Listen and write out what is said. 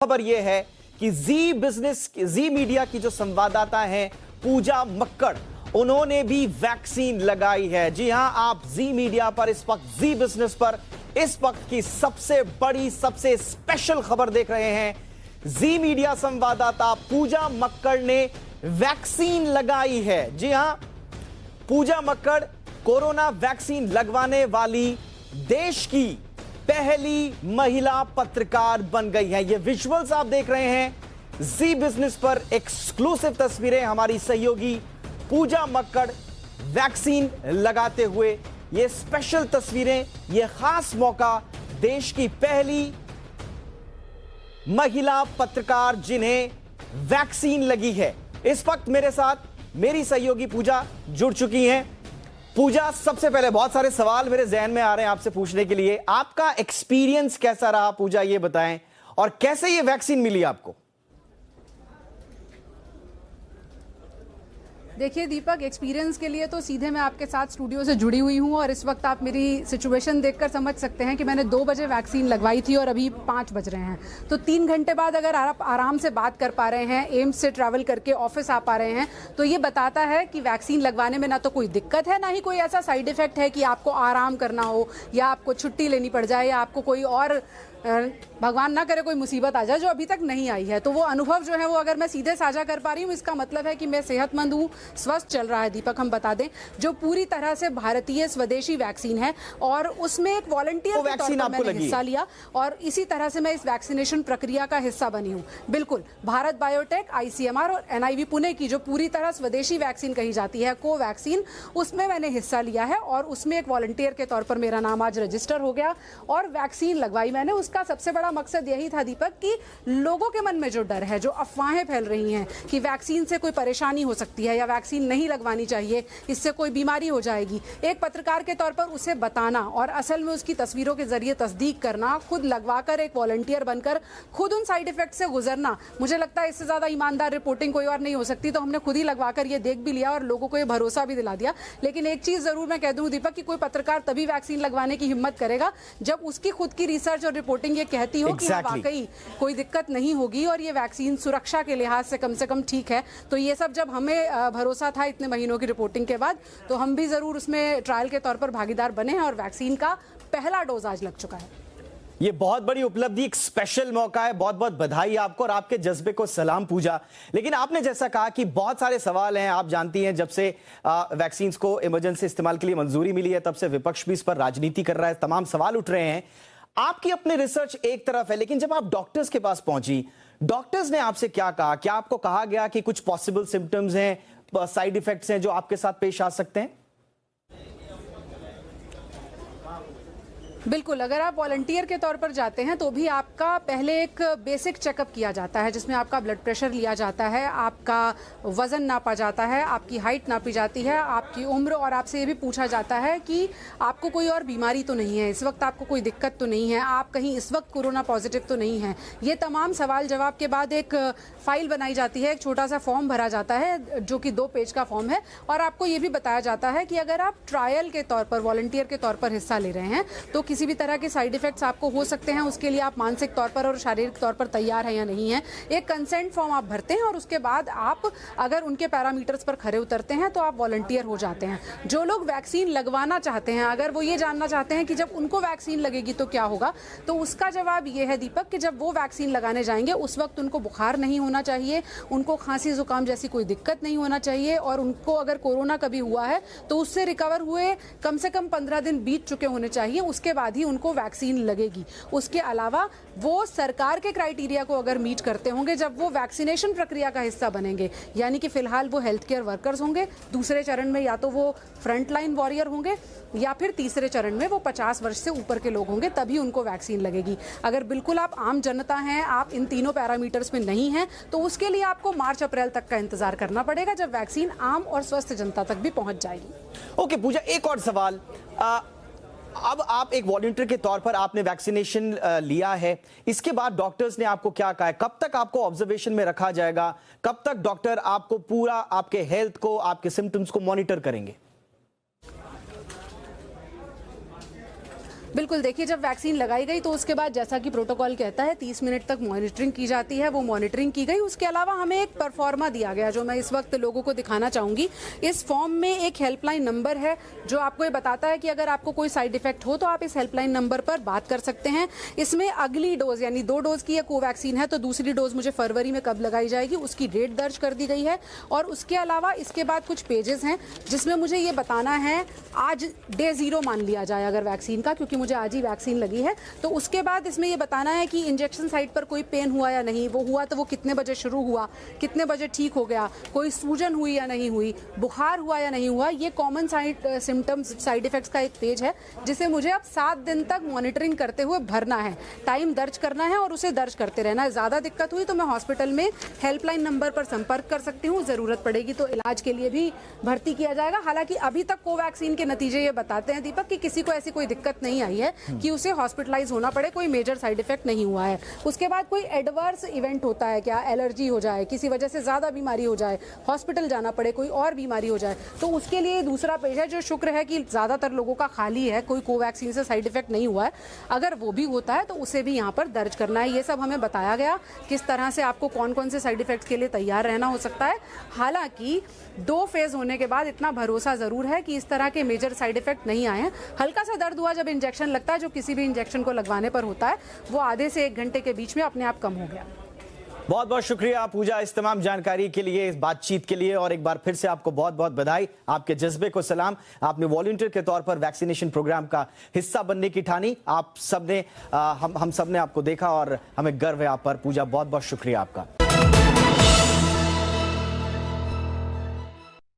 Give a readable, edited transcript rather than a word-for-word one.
खबर यह है कि जी मीडिया की जो संवाददाता हैं पूजा मक्कड़, उन्होंने भी वैक्सीन लगाई है। जी हां, आप जी मीडिया पर इस वक्त जी बिजनेस पर इस वक्त की सबसे बड़ी सबसे स्पेशल खबर देख रहे हैं। जी मीडिया संवाददाता पूजा मक्कड़ ने वैक्सीन लगाई है। जी हां, पूजा मक्कड़ कोरोना वैक्सीन लगवाने वाली देश की पहली महिला पत्रकार बन गई है। ये विजुअल्स आप देख रहे हैं जी बिजनेस पर, एक्सक्लूसिव तस्वीरें हमारी सहयोगी पूजा मक्कड़ वैक्सीन लगाते हुए। ये स्पेशल तस्वीरें, ये खास मौका, देश की पहली महिला पत्रकार जिन्हें वैक्सीन लगी है। इस वक्त मेरे साथ मेरी सहयोगी पूजा जुड़ चुकी हैं। पूजा, सबसे पहले बहुत सारे सवाल मेरे जहन में आ रहे हैं आपसे पूछने के लिए। आपका एक्सपीरियंस कैसा रहा पूजा, ये बताएं, और कैसे ये वैक्सीन मिली आपको? देखिए दीपक, एक्सपीरियंस के लिए तो सीधे मैं आपके साथ स्टूडियो से जुड़ी हुई हूं और इस वक्त आप मेरी सिचुएशन देखकर समझ सकते हैं कि मैंने 2 बजे वैक्सीन लगवाई थी और अभी 5 बज रहे हैं। तो 3 घंटे बाद अगर आप आराम से बात कर पा रहे हैं, एम्स से ट्रैवल करके ऑफिस आ पा रहे हैं, तो ये बताता है कि वैक्सीन लगवाने में ना तो कोई दिक्कत है, ना ही कोई ऐसा साइड इफेक्ट है कि आपको आराम करना हो या आपको छुट्टी लेनी पड़ जाए या आपको कोई और भगवान ना करे कोई मुसीबत आ जाए, जो अभी तक नहीं आई है। तो वो अनुभव जो है वो अगर मैं सीधे साझा कर पा रही हूँ, इसका मतलब है कि मैं सेहतमंद हूँ, स्वस्थ चल रहा है। दीपक, हम बता दें, जो पूरी तरह से भारतीय स्वदेशी वैक्सीन है और उसमें एक वॉलंटियर के तौर पर मैंने हिस्सा लिया और इसी तरह से मैं इस वैक्सीनेशन प्रक्रिया का हिस्सा बनी हूँ। बिल्कुल, भारत बायोटेक, ICMR और NIV पुणे की जो पूरी तरह स्वदेशी वैक्सीन कही जाती है, कोवैक्सीन, उसमें मैंने हिस्सा लिया है और उसमें एक वॉलंटियर के तौर पर मेरा नाम आज रजिस्टर हो गया और वैक्सीन लगवाई मैंने। उसका सबसे बड़ा मकसद यही था दीपक कि लोगों के मन में जो डर है, जो अफवाहें फैल रही हैं कि वैक्सीन से कोई परेशानी हो सकती है या वैक्सीन नहीं लगवानी चाहिए, इससे कोई बीमारी हो जाएगी, एक पत्रकार के तौर पर उसे बताना और असल में उसकी तस्वीरों के जरिए तस्दीक करना, खुद लगवाकर एक वॉलंटियर बनकर खुद उन साइड इफेक्ट से गुजरना, मुझे लगता है इससे ज्यादा ईमानदार रिपोर्टिंग कोई और नहीं हो सकती। तो हमने खुद ही लगवाकर ये देख भी लिया और लोगों को ये भरोसा भी दिला दिया। लेकिन एक चीज जरूर मैं कह दूं दीपक कि कोई पत्रकार तभी वैक्सीन लगवाने की हिम्मत करेगा जब उसकी खुद की रिसर्च और रिपोर्टिंग ये कहती हो कि वाकई कोई दिक्कत नहीं होगी और ये वैक्सीन सुरक्षा के लिहाज से कम ठीक है। तो ये सब जब हमें भरोसा था इतने महीनों की रिपोर्टिंग के बाद, तो हम भी जरूर उसमें ट्रायल के तौर पर भागीदार बने हैं और वैक्सीन का पहला डोज आज लग चुका है। ये बहुत बड़ी उपलब्धि, एक स्पेशल मौका है। बहुत बहुत बधाई आपको और आपके जज्बे को सलाम पूजा। लेकिन आपने जैसा कहा कि बहुत सारे सवाल हैं, आप जानती हैं जब से वैक्सीन को इमरजेंसी इस्तेमाल के लिए मंजूरी मिली है तब से विपक्ष भी इस पर राजनीति कर रहा है, तमाम सवाल उठ रहे हैं। आपकी अपनी रिसर्च एक तरफ है, लेकिन जब आप डॉक्टर्स के पास पहुंची, डॉक्टर्स ने आपसे क्या कहा? क्या आपको कहा गया कि कुछ पॉसिबल सिम्टम्स हैं, साइड इफेक्ट्स हैं जो आपके साथ पेश आ सकते हैं? बिल्कुल, अगर आप वॉलंटियर के तौर पर जाते हैं तो भी आपका पहले एक बेसिक चेकअप किया जाता है जिसमें आपका ब्लड प्रेशर लिया जाता है, आपका वजन नापा जाता है, आपकी हाइट नापी जाती है, आपकी उम्र, और आपसे ये भी पूछा जाता है कि आपको कोई और बीमारी तो नहीं है, इस वक्त आपको कोई दिक्कत तो नहीं है, आप कहीं इस वक्त कोरोना पॉजिटिव तो नहीं है। ये तमाम सवाल जवाब के बाद एक फाइल बनाई जाती है, एक छोटा सा फॉर्म भरा जाता है जो कि 2 पेज का फॉर्म है और आपको ये भी बताया जाता है कि अगर आप ट्रायल के तौर पर, वॉलंटियर के तौर पर हिस्सा ले रहे हैं तो किसी भी तरह के साइड इफेक्ट्स आपको हो सकते हैं, उसके लिए आप मानसिक तौर पर और शारीरिक तौर पर तैयार हैं या नहीं है। एक कंसेंट फॉर्म आप भरते हैं और उसके बाद आप अगर उनके पैरामीटर्स पर खरे उतरते हैं तो आप वॉलंटियर हो जाते हैं। जो लोग वैक्सीन लगवाना चाहते हैं, अगर वो ये जानना चाहते हैं कि जब उनको वैक्सीन लगेगी तो क्या होगा, तो उसका जवाब ये है दीपक कि जब वो वैक्सीन लगाने जाएंगे उस वक्त उनको बुखार नहीं होना चाहिए, उनको खांसी जुकाम जैसी कोई दिक्कत नहीं होना चाहिए और उनको अगर कोरोना कभी हुआ है तो उससे रिकवर हुए कम से कम 15 दिन बीत चुके होने चाहिए, उसके बाद ही उनको वैक्सीन लगेगी। उसके अलावा वो सरकार के क्राइटेरिया को अगर मीट करते होंगे जब वो वैक्सीनेशन प्रक्रिया का हिस्सा बनेंगे, यानी कि फिलहाल वो हेल्थ केयर वर्कर्स होंगे, दूसरे चरण में या तो वो फ्रंट लाइन वॉरियर होंगे या फिर तीसरे चरण में वो 50 वर्ष से ऊपर के लोग होंगे, तभी उनको वैक्सीन लगेगी। अगर बिल्कुल आप आम जनता हैं, आप इन तीनों पैरामीटर्स में नहीं हैं, तो उसके लिए आपको मार्च अप्रैल तक का इंतजार करना पड़ेगा जब वैक्सीन आम और स्वस्थ जनता तक भी पहुंच जाएगी। ओके पूजा, एक और सवाल। अब आप एक वॉलंटियर के तौर पर आपने वैक्सीनेशन लिया है, इसके बाद डॉक्टर्स ने आपको क्या कहा है? कब तक आपको ऑब्जर्वेशन में रखा जाएगा? कब तक डॉक्टर आपको पूरा आपके हेल्थ को, आपके सिम्टम्स को मॉनिटर करेंगे? बिल्कुल, देखिए जब वैक्सीन लगाई गई तो उसके बाद जैसा कि प्रोटोकॉल कहता है 30 मिनट तक मॉनिटरिंग की जाती है, वो मॉनिटरिंग की गई। उसके अलावा हमें एक परफॉर्मा दिया गया जो मैं इस वक्त लोगों को दिखाना चाहूंगी। इस फॉर्म में एक हेल्पलाइन नंबर है जो आपको ये बताता है कि अगर आपको कोई साइड इफेक्ट हो तो आप इस हेल्पलाइन नंबर पर बात कर सकते हैं। इसमें अगली डोज यानी 2 डोज की कोवैक्सीन है तो दूसरी डोज मुझे फरवरी में कब लगाई जाएगी उसकी डेट दर्ज कर दी गई है। और उसके अलावा इसके बाद कुछ पेजेस हैं जिसमें मुझे ये बताना है आज डे 0 मान लिया जाए अगर वैक्सीन का, क्योंकि मुझे आज ही वैक्सीन लगी है। तो उसके बाद इसमें ये बताना है कि इंजेक्शन साइट पर कोई पेन हुआ या नहीं, वो हुआ तो वो कितने बजे शुरू हुआ, कितने बजे ठीक हो गया, कोई सूजन हुई या नहीं हुई, बुखार हुआ या नहीं हुआ। ये कॉमन सिम्टम्स साइड इफेक्ट्स का एक पेज है जिसे मुझे अब 7 दिन तक मॉनिटरिंग करते हुए भरना है, टाइम दर्ज करना है और उसे दर्ज करते रहना है। ज़्यादा दिक्कत हुई तो मैं हॉस्पिटल में हेल्पलाइन नंबर पर संपर्क कर सकती हूँ, ज़रूरत पड़ेगी तो इलाज के लिए भी भर्ती किया जाएगा। हालांकि अभी तक कोवैक्सीन के नतीजे ये बताते हैं दीपक कि किसी को ऐसी कोई दिक्कत नहीं आई है कि उसे हॉस्पिटलाइज होना पड़े, कोई मेजर साइड इफेक्ट नहीं हुआ है। उसके बाद कोई एडवर्स इवेंट होता है क्या, एलर्जी हो जाए, किसी वजह से ज़्यादा बीमारी हो जाए, हॉस्पिटल जाना पड़े, कोई और बीमारी हो जाए, तो उसके लिए दूसरा पेज है जो शुक्र है कि ज़्यादातर लोगों का खाली है, कोई कोवैक्सीन से साइड इफेक्ट नहीं हुआ है। अगर वो भी होता है तो उसे भी यहाँ पर दर्ज करना है। ये सब हमें बताया गया किस तरह से आपको कौन कौन से साइड इफेक्ट्स के लिए तैयार रहना हो सकता है। हालांकि 2 फेज होने के बाद इतना भरोसा जरूर है कि इस तरह के मेजर साइड इफेक्ट नहीं आए हैं। हल्का सा दर्द हुआ जब इंजेक्शन लगता है, जो किसी भी इंजेक्शन को लगवाने पर होता है, वो आधे से 1 घंटे के बीच में अपने आप कम हो गया। बहुत बहुत शुक्रिया पूजा इस तमाम जानकारी के लिए, इस बातचीत के लिए, और एक बार फिर से आपको बहुत बहुत बधाई, आपके जज्बे को सलाम। आपने वॉलंटियर के तौर पर वैक्सीनेशन प्रोग्राम का हिस्सा बनने की ठानी। आप सबने हम सबने आपको देखा और हमें गर्व है आप पर। पूजा बहुत बहुत शुक्रिया आपका।